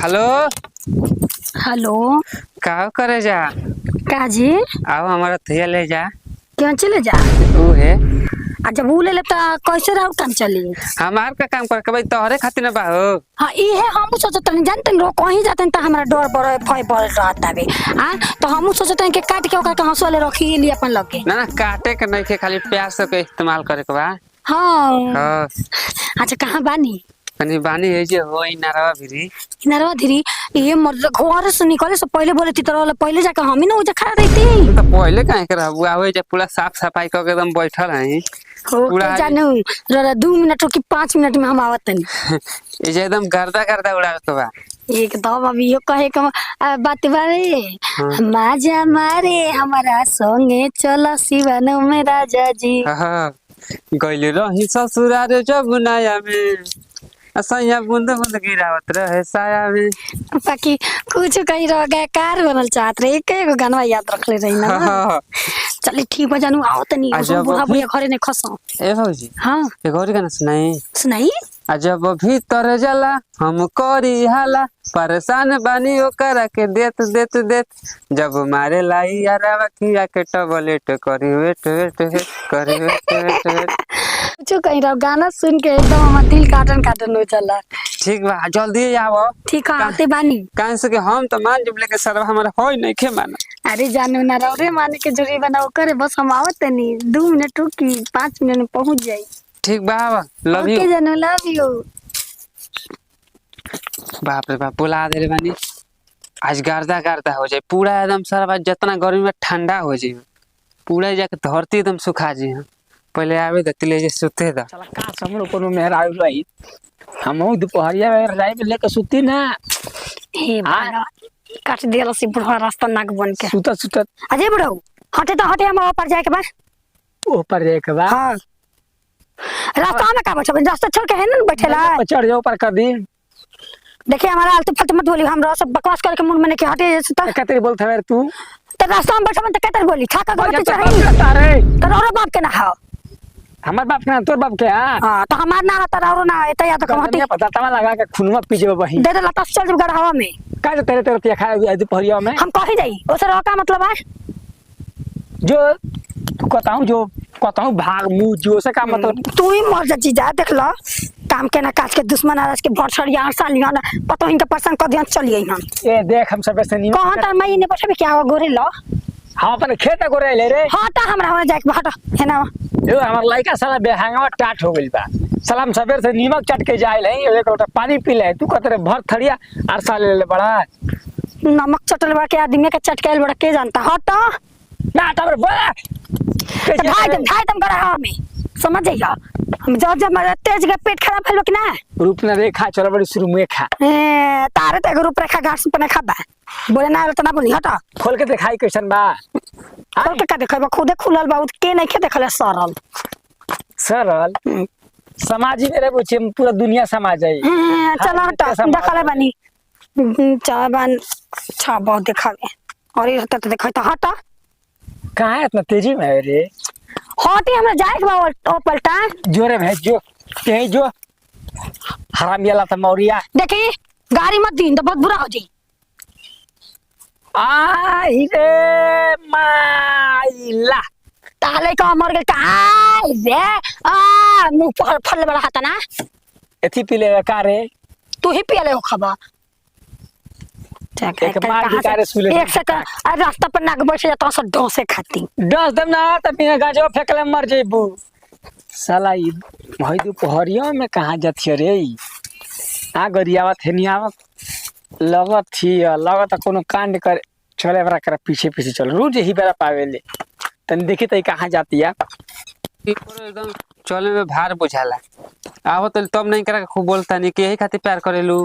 Hello. Hello. का करे जा? काजी आओ हमारा थैया ले जा। क्यों चले जा? तू है अच्छा वो ले लेता कैसे रहो काम चली। हमार का काम कर के भाई तोहरे खातिर ना बा हो। हाँ ये हम सोचते नहीं जानते रो कहीं जाते हैं तो हमारा डर बड़ भय बढ़ रहता है। हाँ तो हम सोचते हैं कि काट के ओकर के हंसुआ ले रखी लिए अपन लगे ना ना काटे के नहीं के खाली प्याज से के इस्तेमाल करे के बा। हाँ। हां अच्छा कहाँ बानी? कनी बानी है जे होई नारवा भिरी। किनारवा धीरी ये मर घर से निकले से पहले बोले थी तो पहले जाकर हम ही ना उजा खड़ा रहती तो पहले काहे के रहबू आवे जे पूरा साफ सफाई क के एकदम बैठल हई। हो जानू जरा 2 मिनट की 5 मिनट में हम आवत नहीं। ये जे एकदम गर्दा गर्दा उड़ावत बा। एकदम अभी यो कहे के बात बारे माजा मारे हमारा संगे चला शिवन में राजा जी। हां गइले रही ससुरारे जब नया में असैया बूंद बूंद गिरावत रहे साया में। बाकी कुछ कहीं रह गया कार बनल चाहत रहे एक एगो गाना याद रख ले रही ना। चलिए ठीक हो जानू आओ तनी बुढ़ा बुढ़िया घरे ने खसो। ए भौजी हां एक और गाना सुनाई। सुनाई। जब भीतर जाला हम करी हाला परेशान बानी ओकरा के देत देत देत जब मारे लाई यारा किया के टबलेट करी वेट वेट करी वेट वेट वेट। कुछ कहीं रह गाना सुन के एकदम हमार दिल काटन काटन हो चला। ठीक बा जल्दी आओ। ठीक है आते बानी काहे से कि हम तो मान जब लेके सरवा हमारा होई नहीं के माना। अरे जानू ना रे माने के जरूरी बनाओ करे बस हम आवत नहीं 2 मिनट रुकी 5 मिनट में पहुंच जाई। ठीक बा लव यू। ओके जानू लव यू। बाप रे बाप बुला दे रे बानी आज गर्दा गर्दा हो जाए पूरा एकदम सरवा जितना गर्मी में ठंडा हो जाए पूरा जाके धरती एकदम सुखा जी। पहले आवे त तिले जे सुते दा चला का हमरो कोनो मेहर आइल रही हमहु दोपहरिया में रजाई में लेके सुती ना। हे बाबा काट दिया से बुढ़ा रास्ता नाक बन के सुता सुता अजय बुढ़ऊ हटे तो हटे हम ऊपर जाए के बा ऊपर जाए के बा। हां रास्ता में का बैठे रास्ता छोड़ के है ना बैठेला चढ़ जाओ ऊपर कर दी। देखिए हमारा आलतू फालतू मत बोली हम सब बकवास करके मुंह में के हटे जैसे तो कहते बोलत है तू तो रास्ता में बैठे तो कहते बोली ठाका कर चढ़ी रे तो और बाप के ना हो हमार बाप के ना तोर बाप के। हां तो हमार ना तो और ना एत या तो हटे पता तमा लगा के खुनवा पीछे बही दे दे लता चल जब गढ़वा में का तेरे तेरे पिया खाए दोपहरिया में हम कहीं जाई ओसे रह का मतलब है जो जो कहताऊं भाग मुंह जो से का मतलब तू ही मर जा जा देख लो काम के ना काज के दुश्मन आरस के भर छड़िया सालिया ना पतो इनके पर्सन क ध्यान चलिए हम ए देख हम सब से नहीं कहां तर मैं ने बैठे क्या हो गोरे लो हां अपन खेत गोरे ले रे हटा हमरा हो जाए हट है ना यो हमर लइका साला बेहांगवा टाट हो गइल बा सलाम सवेर से नीमक चट के जाइल है एक लोटा पानी पी ले तू कहत रे भर थड़िया अरसा ले ले बड़ा नमक चटल बा के आदमी के चटकेल बड़ा के जानता हट ना तब बड़ा ढाई दम गड़ा में समझ जाइए हम जब मेरा तेज के पेट खराब है कि ना रूप ना रेखा चल बड़ी शुरू में खा तारे ते रूप रेखा घास पर खाबा बोले ना तो ना बोली हटा खोल के दिखाई कैसन बा खोल के का देखबा खुदे खुलल बा के नहीं के देखले सरल सरल समाज में रे बुचे पूरा दुनिया समाज है। चलो हटा देखले बानी चाबन छा बहुत दिखावे और ये तो देखै तो हटा कहां है इतना तेजी में है रे हटे हमरा जाए बा ओ पलटा जोरे में जो कहीं जो हरामिया ला मौरिया देखी गाड़ी मत दिन तो बहुत बुरा हो जाई। आई रे माइला ताले का मर गए काय रे आ मुंह पर फल बड़ा हाथा ना एथी पीले का रे तू ही पियले हो खबा एक मार भिकारे सुले एक सेकंड रास्ता पर नाग बैठ जाता सब डोसे खाती डस दम ना त बिना गाजो फेकले मर जेबू साला ई भई दोपहरिया में कहां जथिय रे आ गरियावा थेनियावा लगत थी लगत कोनो कांड कर चले बरा कर पीछे पीछे चल रोज ही बेरा पावेले तन देखी त कहां जाती है एकदम चले में भार बुझाला आवत तब नहीं करा खूब बोलता नहीं कि यही खातिर प्यार करेलू।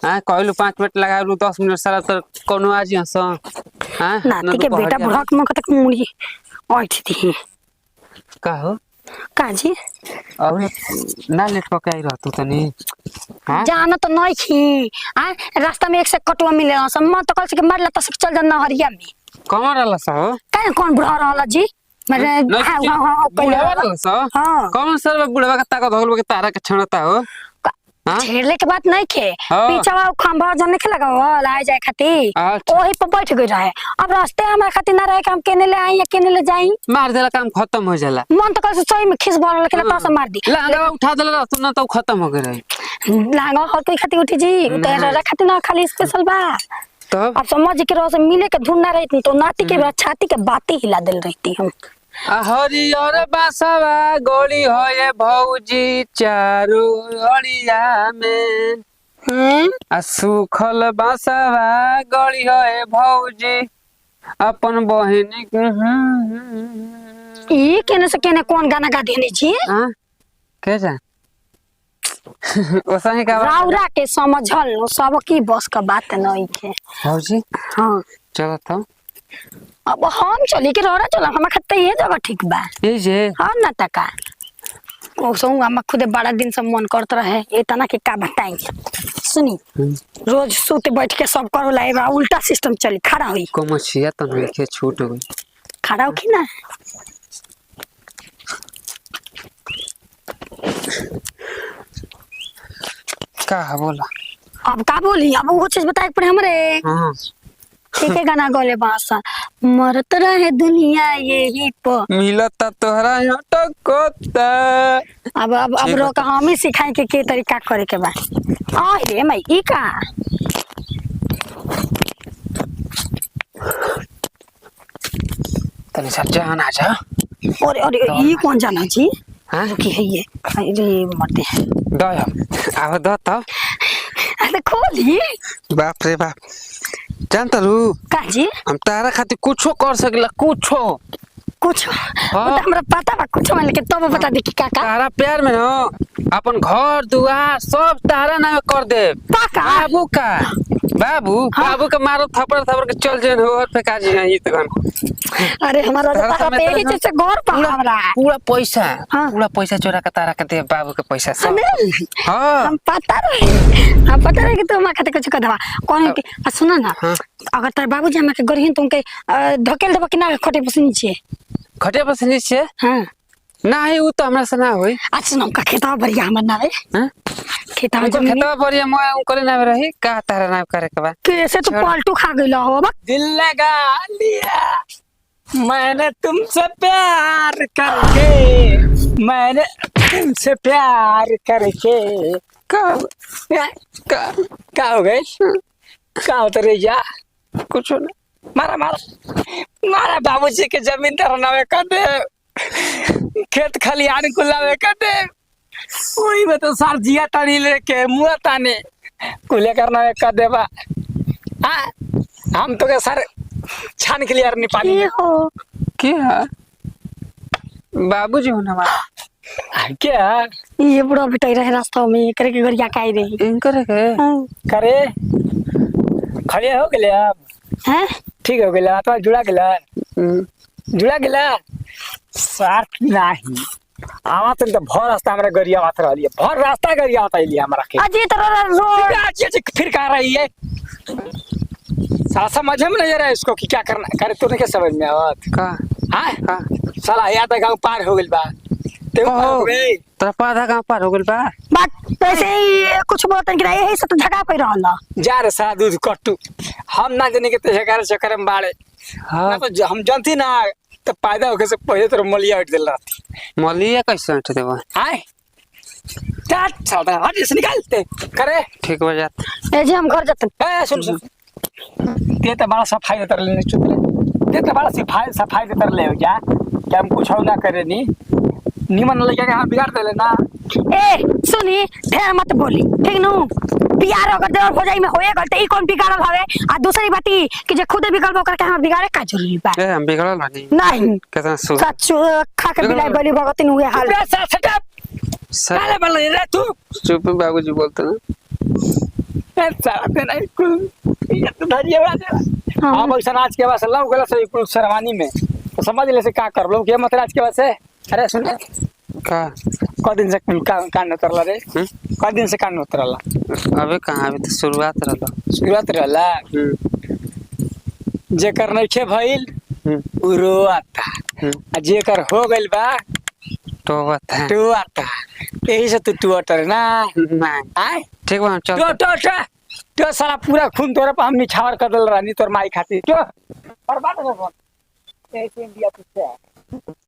हां कहलू 5 मिनट लगालू 10 मिनट सारा तो कोनो आज हंस हां नाती के बेटा बुढ़ा के मुंह तक मुड़ी ओठ थी का हो काजी और ना लेट पके आई रहतू तनी हां जाना तो नहीं खी आ रास्ता में एक से कटवा मिले सम्मा तो कल से मार ला तक चल जाना हरिया में कौन रहला सा हो काहे कौन बुढ़ा रहला जी मेरे हां कौन सर बुढ़वा का ताकत होल के तारा के छणता हो हाँ? छेड़ले के बात नहीं खे हाँ। पीछवा खंभा जन के लगा हुआ लाए जाए खातिर अच्छा। वही पे बैठ गई रहे। अब रास्ते हमारे खातिर ना रहे कि हम केने ले आई या केने ले जाई। मार देला काम खत्म हो जाला। मन तो कैसे सही में खिस बोल के लता से मार दी लहंगा उठा देला रहतु ना तो खत्म हो गए रही। लहंगा हर कोई खातिर उठी जी तो रजा खातिर ना खाली स्पेशल बा। तब अब समझ के रहो से मिले के धुन ना रहती तो नाती के छाती के बातें हिला दिल रहती हम। हरियर बासवा गोली होए भौजी चारू ओरिया में आ सुखल बासवा गोली होए भौजी अपन बहिन के ई केने से केने कौन गाना गा देने जी हां के जा ओसा ही का राउरा के समझल नो सब की बस का बात नहीं के भौजी। हां चलो तो अब हम चली के रोरा चला हम खत्ते ये जगह ठीक बा ये जे हां ना तका ओ सो हम खुद बड़ा दिन से मन करत रहे इतना के का बताई सुनी रोज सोते बैठ के सब करो लाएगा उल्टा सिस्टम चली खड़ा हुई कोमछिया तो नहीं के छूट गई खड़ा हो की ना का बोला अब का बोली अब वो चीज बताए पड़े हमरे हां ठीक है गाना गोले बासा मरत रहे दुनिया यही प मिलता तोहरा हटकोता अब रोक हम ही सिखाए के तरीका करे के बा आ रे मई ई का तनी सब जान आ जा। अरे अरे ई कौन जाना जी हां रुकी है ये अरे मरते हैं दया अब द त अरे खोली बाप रे बाप जानता रू का जी हम तारा खातिर कुछो कर सकेला कुछो कुछ वो तो हमरा पता बा कुछ मान लेके तब बता दे कि का का तारा प्यार में न अपन घर दुआर सब तारा नाम कर दे पाका बाबू का बाबू बाबू के मारो थप्पड़ थप्पड़ के चल जे और फेंका जी यही तक अरे हमारा तो तारा पे ही जैसे घर पा हमरा पूरा पैसा हाँ। पूरा पैसा चोरा के तारा के दे बाबू के पैसा सब हमें हां हम पता रहे कि तुम खाते कुछ कदवा कौन के सुना ना हाँ। अगर तार बाबूजी हमरा के गरहिन तुमके धकेल देबो कि ना खटे पस नीचे खटे पर से नीचे हां नहीं वो तो हमरा से ना होई अच्छा नाम का खेता बढ़िया हमर ना रे हां खेता हमको जमीन खेतवा बढ़िया मैं करे ना रही का तारा नाम करे के बा कैसे तू पाल्टू खा गइला हो बा दिल लगा लिया मैंने तुमसे प्यार करके मैंने तुमसे प्यार करके कब क्या हो गए क्या होता रे जा कुछ ना मारा मारा मारा बाबूजी के जमीन तेरा नामे कर दे खेत खलियान कुलावे कर दे वही में तो सार जिया टानी लेके मुआ ताने कुले करना कर दे बा हाँ हम तो के सर छान के लिए नहीं पानी ये हो क्या बाबूजी होना हमारा क्या ये बुढ़ा बिटाई रहे रास्ता में करे के गरिया काई रही इनकर के करे खड़े हो गए अब हैं ठीक हो गया तो जुड़ा गया जुड़ा गया साथ नहीं आवा तो भर रास्ता हमारा गरिया बात रही है भर रास्ता गरिया बात लिया हमारा के अजी तरह रोड आज फिर कह रही है समझ में नहीं आ रहा है इसको कि क्या करना करे तूने क्या समझ में आवत का हाँ का साला या तक गाँव पार हो गई बा ते पार हो गई तेरा आधा गांव पार हो गइल बा बात वैसे ही कुछ बोलते कि यही से तो झगड़ा पे रहला जा रे साला दूध कट्टू हम ना जाने के ते चक्कर में बाड़े हां ना तो हम जानती ना तो पैदा होके से पहले तो मलिया उठ दिल रहती मलिया कैसे उठ देबो आए चाट साला हट इसे निकालते करे ठीक हो जात ए जी हम घर जाते ए सुन सुन ते तो बड़ा सफाई देतर लेने चुप ले ते तो बड़ा सफाई देतर ले हो जा क्या हम कुछ ना करे नी निमन लगे के हम बिगाड़ देले ना ए सुनी ढेर मत बोली ठीक नु प्यार अगर देवर हो जाई में होए गलते ई कौन बिगाड़ल हवे आ दूसरी बाती कि जे खुदे बिगड़ बकर के हम बिगाड़े का जरूरी बा ए हम बिगड़ल नहीं नहीं कैसा सु सच खा के बिलाई बली भगतिन हुए हाल रे सटअप काले बल रे तू चुप बाबूजी बोलते ना ए साला ते नहीं कुल ये तो धरिए बा हम ऐसा आज के बाद लव गला से कुल शर्मानी में तो समझ ले से का कर लो के मतलब आज के बाद से अरे सुन का क दिन से कान उतरला रे क दिन से कान उतरला अबे कहां अभी तो शुरुआत रहलो शुरुआत रहला जेकर नइखे भइल उ रोता आ जेकर हो गइल बा तो बता टोता यही से तू टूटर ना नहीं आए ठीक बा चल तो साला पूरा खून तोरे पर हम निछावर कर दल रानी तोर माई खाती तो बर्बाद हो गया ऐसे इंडिया तुझसे